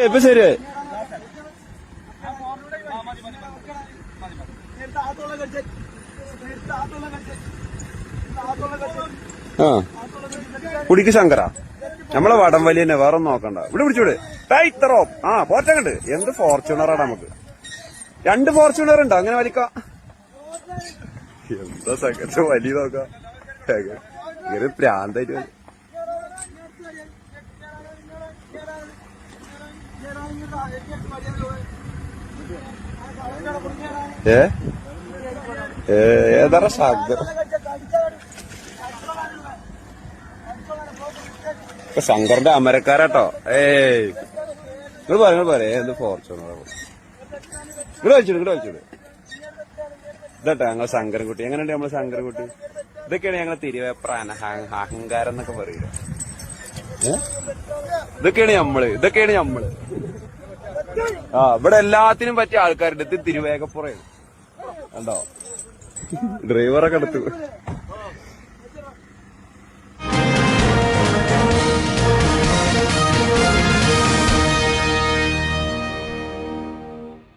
ഇപ്പൊ ശരിയായി. ആ കുടിക്ക് ശങ്കര നമ്മളെ വടം വലിയ തന്നെ, വേറെ ഒന്നും നോക്കണ്ട. ഇവിടെ പിടിച്ചൂടെ ഇത്രോ. ആ പോറ്റങ്ങണ്ട്. എന്ത് ഫോർച്യൂണറാണ് നമുക്ക്. 2 ഫോർച്യൂണർ ഉണ്ടോ അങ്ങനെ വലിക്കാം? എന്താ സെക്കൻഡ് വലിയ നോക്കാം. ഇങ്ങനെ പ്രാന്തായിട്ട് ഏതാ ശബ്ദം. ശങ്കറിന്റെ അമരക്കാരാട്ടോ. നിങ്ങൾ പറ എന്ത് ഫോർച്യൂണർ. ഇവിടെ വലിച്ചോട്. ഇതട്ടോ ഞങ്ങൾ ശങ്കരൻകുട്ടി. എങ്ങനെയുണ്ട് നമ്മള് ശങ്കരൻകുട്ടി? ഇതൊക്കെയാണ് ഞങ്ങളെ തിരുവേപ്രാന അഹങ്കാരം എന്നൊക്കെ പറയുക. ഇതൊക്കെയാണ് നമ്മള്. ആ ഇവിടെ എല്ലാത്തിനും പറ്റിയ ആൾക്കാരുണ്ട്. ഇത് തിരുവേഗപ്പുറയാണ് കണ്ടോ. ഡ്രൈവറൊക്കെ എടുത്തു.